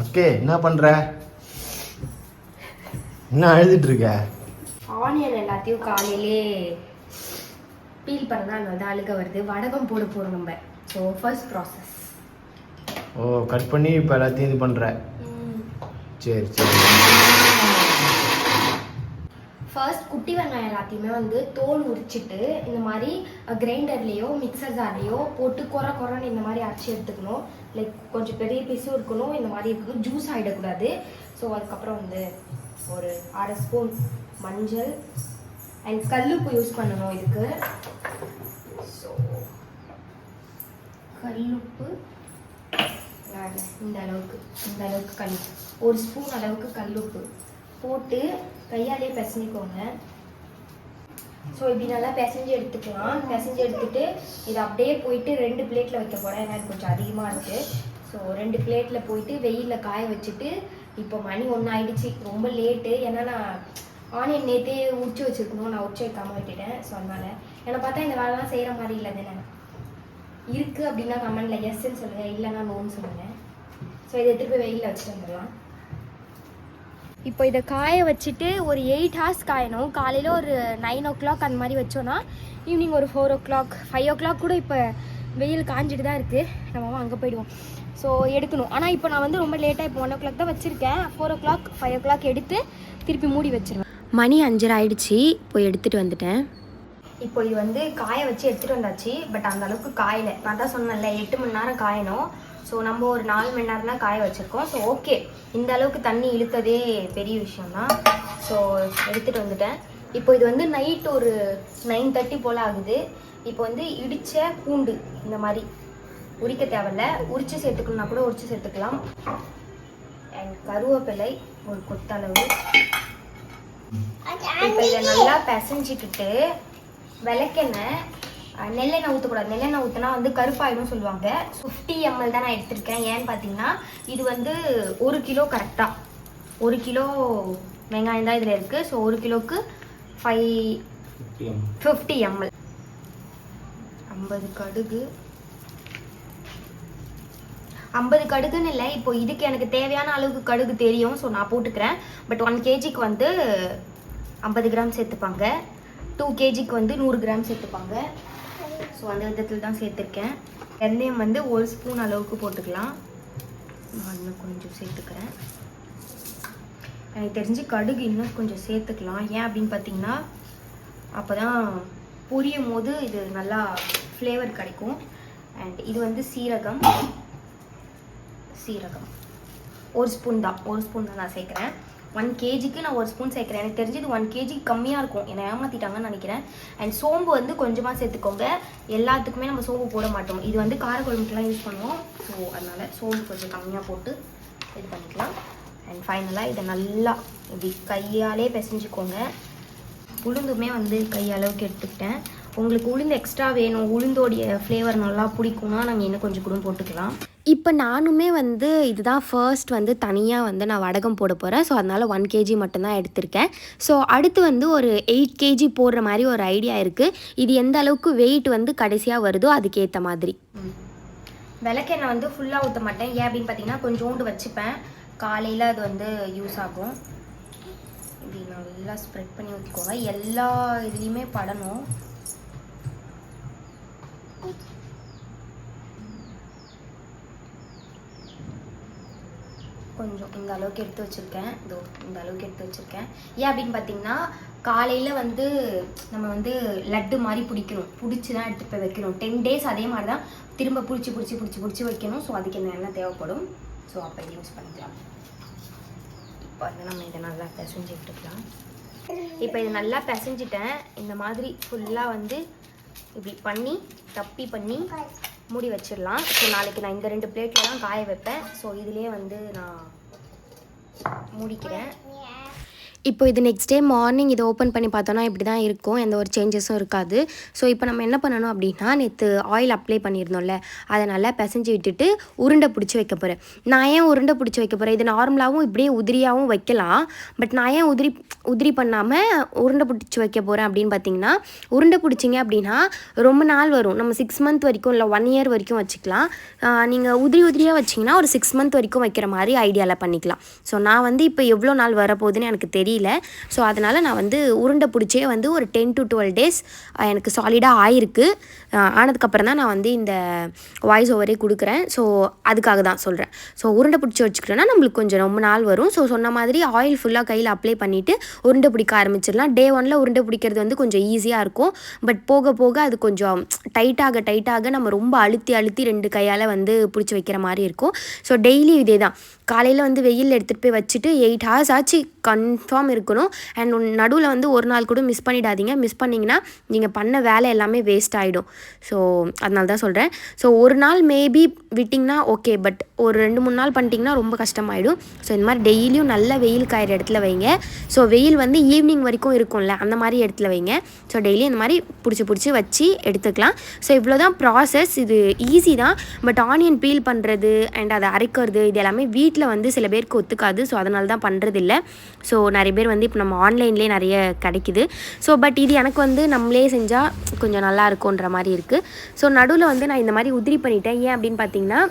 Okay, என்ன பண்ற? என்ன எழுதிட்டு இருக்க? ஆனியன் எல்லாத்தையும் காலையிலே பீல் பண்ணா வந்து அழுக வருது. வடகம் போட போறோம் நம்ம. So first process. ஓ, கட் பண்ணி இப்போ எல்லாத்தையும் இது பண்ற. சரி சரி. ஃபர்ஸ்ட் குட்டி வெங்காயம் எல்லாத்தையுமே வந்து தோல் உரிச்சிட்டு இந்த மாதிரி கிரைண்டர்லேயோ மிக்சர் ஜார்லேயோ போட்டு குறைன்னு இந்த மாதிரி அரைச்சி எடுத்துக்கணும். லைக் கொஞ்சம் பெரிய பீஸும் இருக்கணும், இந்த மாதிரி இருக்கணும், ஜூஸ் ஆகிடக்கூடாது. ஸோ அதுக்கப்புறம் வந்து ஒரு 1/2 ஸ்பூன் மஞ்சள் அண்ட் கல்லுப்பு யூஸ் பண்ணணும் இதுக்கு. ஸோ கல்லுப்பு இந்த அளவுக்கு கல்லுப்பு, 1 ஸ்பூன் அளவுக்கு கல்லுப்பு போட்டு கையாலே பிசைஞ்சிக்கோங்க. ஸோ இப்படி நல்லா பிசைஞ்சு எடுத்துக்கலாம். பிசைஞ்சு எடுத்துட்டு இதை அப்படியே போயிட்டு 2 பிளேட்டில் வைக்க போகிறேன். ஏன்னா கொஞ்சம் அதிகமாக இருக்குது. ஸோ 2 பிளேட்டில் போயிட்டு வெயிலில் காய வச்சுட்டு, இப்போ மணி 1 ஆயிடுச்சு. ரொம்ப லேட்டு. ஏன்னா நான் ஆனியன் நேற்றே உரிச்சு வச்சுருக்கணும், நான் உரிச்சு வைக்காமல் விட்டுட்டேன். ஸோ அதனால் என்னை பார்த்தா இந்த வேலைலாம் செய்கிற மாதிரி இல்லை தானே. இருக்குது அப்படின்னா கமெண்டில் எஸ்ன்னு சொல்லுங்கள், இல்லைன்னா நோன்னு சொல்லுங்கள். ஸோ இதை எடுத்துகிட்டு போய் வெயிலில் வச்சுட்டு வந்துடலாம். இப்போ இதை காய வச்சுட்டு ஒரு 8 hours காயணும். காலையில் ஒரு 9 o'clock அந்த மாதிரி வச்சோன்னா ஈவினிங் ஒரு 4 o'clock 5 o'clock கூட இப்போ வெயில் காஞ்சிட்டு தான் இருக்குது. நம்ம அங்கே போயிடுவோம். ஸோ எடுக்கணும். ஆனால் இப்போ நான் வந்து ரொம்ப லேட்டாக இப்போ 1 o'clock தான் வச்சுருக்கேன். 4 o'clock 5 o'clock எடுத்து திருப்பி மூடி வச்சுருவேன். மணி 5:30 ஆயிடுச்சு. போய் எடுத்துகிட்டு வந்துட்டேன். இப்போ இது வந்து காய வச்சு எடுத்துகிட்டு வந்தாச்சு. பட் அந்த அளவுக்கு காயலை. நான் தான் சொன்னேன்ல 8 மணி நேரம் காயணும். ஸோ நம்ம ஒரு 4 மணி நேரம் தான் காய வச்சுருக்கோம். ஸோ ஓகே, இந்த அளவுக்கு தண்ணி இழுத்ததே பெரிய விஷயம்தான். ஸோ எடுத்துகிட்டு வந்துட்டேன். இப்போ இது வந்து நைட் ஒரு 9:30 போல் ஆகுது. இப்போ வந்து இடித்த பூண்டு இந்த மாதிரி உரிக்க தேவையில்ல, உரித்து சேர்த்துக்கணும்னா கூட உரித்து சேர்த்துக்கலாம். அண்ட் கருவேப்பிலை ஒரு கொத்தளவு. இப்போ இதை நல்லா பிசைஞ்சிக்கிட்டு விளக்கெண்ணெய், நெல்லெண்ணெய் ஊற்றக்கூடாது. நெல்லெண்ணெய் ஊற்றினா வந்து கருப்பாயிடும் சொல்லுவாங்க. 50 ml தான் நான் எடுத்திருக்கேன். ஏன்னு பார்த்தீங்கன்னா இது வந்து 1 கிலோ கரெக்டாக 1 கிலோ வெங்காயம் தான் இதில் இருக்குது. ஸோ 1 கிலோவுக்கு 50 ml. 50 கடுகு. 50 கடுகுன்னு இல்லை, இப்போ இதுக்கு எனக்கு தேவையான அளவுக்கு கடுகு தெரியும். ஸோ நான் போட்டுக்கிறேன். பட் 1 kgக்கு வந்து 50 கிராம் சேர்த்துப்பாங்க. 2 kgக்கு வந்து 100 கிராம் சேர்த்துப்பாங்க. ஸோ அந்த விதத்தில் தான் சேர்த்துருக்கேன். வெந்தயம் வந்து 1 ஸ்பூன் அளவுக்கு போட்டுக்கலாம். நான் இன்னும் கொஞ்சம் சேர்த்துக்கிறேன். எனக்கு தெரிஞ்சு கடுகு இன்னும் கொஞ்சம் சேர்த்துக்கலாம். ஏன் அப்படின்னு பார்த்தீங்கன்னா அப்போ தான் பொரியும் போது இது நல்லா ஃப்ளேவர் கிடைக்கும். அண்ட் இது வந்து சீரகம் 1 ஸ்பூன் தான் நான் சேர்க்குறேன். 1 kgக்கு நான் 1 ஸ்பூன் சேர்க்குறேன். எனக்கு தெரிஞ்சது 1 kg கம்மியாக இருக்கும், என்னை ஏமாற்றிட்டாங்கன்னு நினைக்கிறேன். அண்ட் சோம்பு வந்து கொஞ்சமாக சேர்த்துக்கோங்க. எல்லாத்துக்குமே நம்ம சோம்பு போட மாட்டோம். இது வந்து காரக்குழம்புக்கெலாம் யூஸ் பண்ணுவோம். ஸோ அதனால் சோம்பு கொஞ்சம் கம்மியாக போட்டு இது பண்ணிக்கலாம். அண்ட் ஃபைனலாக இதை நல்லா இப்படி கையாலே பிசைஞ்சிக்கோங்க. உளுந்துமே வந்து கையளவுக்கு எடுத்துக்கிட்டேன். உங்களுக்கு உளுந்து எக்ஸ்ட்ரா வேணும், உளுந்தோடைய ஃப்ளேவர் நல்லா பிடிக்கும்னா நாங்கள் இன்னும் கொஞ்சம் கூட போட்டுக்கலாம். இப்போ நானுமே வந்து இதுதான் ஃபர்ஸ்ட் வந்து தனியாக வந்து நான் வடகம் போட போகிறேன். ஸோ அதனால் 1 kg மட்டும்தான் எடுத்திருக்கேன். ஸோ அடுத்து வந்து ஒரு 8 kg போடுற மாதிரி ஒரு ஐடியா இருக்குது. இது எந்த அளவுக்கு வெயிட் வந்து கடைசியாக வருதோ அதுக்கேற்ற மாதிரி. விளக்கெண்ணெய் வந்து ஃபுல்லாக ஊற்ற மாட்டேன். ஏன் அப்படின்னு பார்த்தீங்கன்னா கொஞ்சோண்டு வச்சுப்பேன். காலையில் அது வந்து யூஸ் ஆகும். இப்படி நல்லா ஸ்ப்ரெட் பண்ணி ஊற்றிக்கோங்க. எல்லா இதுலேயுமே படணும். கொஞ்சம் இந்த அளவுக்கு எடுத்து வச்சுருக்கேன். இந்த அளவுக்கு எடுத்து வச்சுருக்கேன். ஏன் அப்படின்னு பார்த்தீங்கன்னா காலையில் வந்து நம்ம வந்து லட்டு மாதிரி பிடிச்சி தான் எடுத்துகிட்டு போய் வைக்கணும். 10 days அதே மாதிரி தான் திரும்ப பிடிச்சி வைக்கணும். ஸோ அதுக்கு என்ன எண்ணெய் தேவைப்படும். ஸோ அப்போ இது யூஸ் பண்ணிக்கலாம். இப்போ வந்து நம்ம இதை நல்லா பிசைஞ்சு விட்டுக்கலாம். இப்போ இது நல்லா பிசைஞ்சிட்டேன். இந்த மாதிரி ஃபுல்லாக வந்து இப்படி பண்ணி தப்பி பண்ணி மூடி வச்சிடலாம். ஸோ நாளைக்கு நான் இந்த 2 பிளேட்டில் தான் காய வைப்பேன். ஸோ இதுலேயே வந்து நான் மூடிக்கிறேன். இப்போ இது நெக்ஸ்ட் டே மார்னிங் இதை ஓப்பன் பண்ணி பார்த்தோன்னா இப்படி தான் இருக்கும், எந்த ஒரு சேஞ்சஸும் இருக்காது. ஸோ இப்போ நம்ம என்ன பண்ணணும் அப்படின்னா, நேற்று ஆயில் அப்ளை பண்ணியிருந்தோம்ல, அதை நல்லா பிசைஞ்சு விட்டுட்டு உருண்டை பிடிச்சி வைக்க போகிறேன். நான் ஏன் உருண்டை பிடிச்சி வைக்க போகிறேன், இது நார்மலாகவும் இப்படியே உதிரியாகவும் வைக்கலாம். பட் நான் ஏன் உதிரி பண்ணாமல் உருண்டை பிடிச்சி வைக்க போகிறேன் அப்படின்னு பார்த்தீங்கன்னா, உருண்டை பிடிச்சிங்க அப்படின்னா ரொம்ப நாள் வரும். நம்ம 6 மந்த் வரைக்கும் இல்லை 1 இயர் வரைக்கும் வச்சுக்கலாம். நீங்கள் உதிரியாக வச்சிங்கன்னா ஒரு 6 மந்த் வரைக்கும் வைக்கிற மாதிரி ஐடியாவில் பண்ணிக்கலாம். ஸோ நான் வந்து இப்போ எவ்வளோ நாள் வரப்போகுதுன்னு எனக்கு தெரியல. ஸோ அதனால் நான் வந்து உருண்டை பிடிச்சே வந்து ஒரு 10 to 12 days எனக்கு சாலிடாக ஆயிருக்கு. ஆனதுக்கப்புறம் தான் நான் வந்து இந்த வாய்ஸ் ஓவரே கொடுக்குறேன். ஸோ அதுக்காக தான் சொல்கிறேன். ஸோ உருண்டை பிடிச்சி வச்சுக்கிட்டோன்னா நம்மளுக்கு கொஞ்சம் ரொம்ப நாள் வரும். ஸோ சொன்ன மாதிரி ஆயில் ஃபுல்லாக கையில் அப்ளை பண்ணிவிட்டு உருண்டை பிடிக்க ஆரம்பிச்சிடலாம். டே 1 உருண்டை பிடிக்கிறது வந்து கொஞ்சம் ஈஸியாக இருக்கும். பட் போக போக அது கொஞ்சம் டைட்டாக நம்ம ரொம்ப அழுத்தி 2 கையால் வந்து பிடிச்சி வைக்கிற மாதிரி இருக்கும். ஸோ டெய்லி இதே தான். காலையில் வந்து வெயில் எடுத்துகிட்டு போய் வச்சுட்டு 8 hours ஆச்சு கன்ஃபார்ம் இருக்கணும். அண்ட் நடுவில் வந்து ஒரு நாள் கூட மிஸ் பண்ணிடாதீங்க. மிஸ் பண்ணிங்கன்னா நீங்கள் பண்ண வேலை எல்லாமே வேஸ்ட் ஆகிடும். ஸோ அதனால தான் சொல்கிறேன். ஸோ ஒரு நாள் மேபி விட்டிங்கன்னா ஓகே, பட் ஒரு 2-3 நாள் பண்ணிட்டீங்கன்னா ரொம்ப கஷ்டமாயிடும். ஸோ இந்த மாதிரி டெய்லியும் நல்ல வெயில் காயிற இடத்துல வைங்க. ஸோ வெயில் வந்து ஈவினிங் வரைக்கும் இருக்கும்ல, அந்த மாதிரி இடத்துல வைங்க. ஸோ டெய்லி இந்த மாதிரி பிடிச்சி வச்சு எடுத்துக்கலாம். ஸோ இவ்வளோ தான் ப்ராசஸ். இது ஈஸி தான். பட் ஆனியன் பீல் பண்ணுறது அண்ட் அதை அரைக்கிறது இது எல்லாமே வீட்டில் வந்து சில பேருக்கு ஒத்துக்காது. ஸோ அதனால தான் பண்ணுறதில்ல. ஸோ நிறைய பேர் வந்து இப்போ நம்ம ஆன்லைன்லேயே நிறைய கிடைக்குது. ஸோ பட் இது எனக்கு வந்து நம்மளே செஞ்சால் கொஞ்சம் நல்லா இருக்குன்ற மாதிரி இருக்குது. ஸோ நடுவில் வந்து நான் இந்த மாதிரி உதிரி பண்ணிட்டேன். ஏன் அப்படின்னு பார்த்தீங்கன்னா,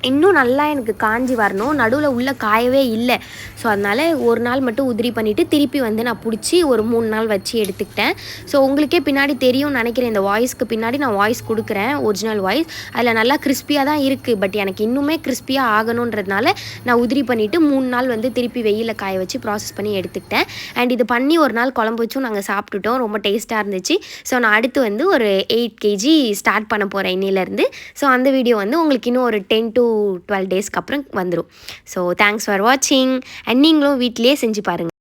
இன்னும் நல்லா எனக்கு காஞ்சி வரணும். நடுவில் உள்ள காயவே இல்லை. ஸோ அதனால் ஒரு நாள் மட்டும் உதிரி பண்ணிவிட்டு திருப்பி வந்து நான் பிடிச்சி ஒரு 3 நாள் வச்சு எடுத்துக்கிட்டேன். ஸோ உங்களுக்கே பின்னாடி தெரியும்னு நினைக்கிறேன். இந்த வாய்ஸ்க்கு பின்னாடி நான் வாய்ஸ் கொடுக்குறேன், ஒரிஜினல் வாய்ஸ். அதில் நல்லா கிறிஸ்பியாக தான் இருக்குது. பட் எனக்கு இன்னுமே கிறிஸ்பியாக ஆகணுன்றதுனால நான் உதிரி பண்ணிவிட்டு 3 நாள் வந்து திருப்பி வெயிலில் காய வச்சு ப்ராசஸ் பண்ணி எடுத்துக்கிட்டேன். அண்ட் இது பண்ணி ஒரு நாள் குழம்பு வச்சும் நாங்கள் சாப்பிட்டுட்டோம். ரொம்ப டேஸ்ட்டாக இருந்துச்சு. ஸோ நான் அடுத்து வந்து ஒரு 8 kg ஸ்டார்ட் பண்ண போகிறேன் இன்னிலேருந்து. ஸோ அந்த வீடியோ வந்து உங்களுக்கு இன்னும் ஒரு 10 to 12 daysக்கு அப்புறம் வந்துடும். ஸோ தேங்க்ஸ் ஃபார் வாட்சிங். அண்ட் நீங்களும் வீட்டிலேயே செஞ்சு பாருங்கள்.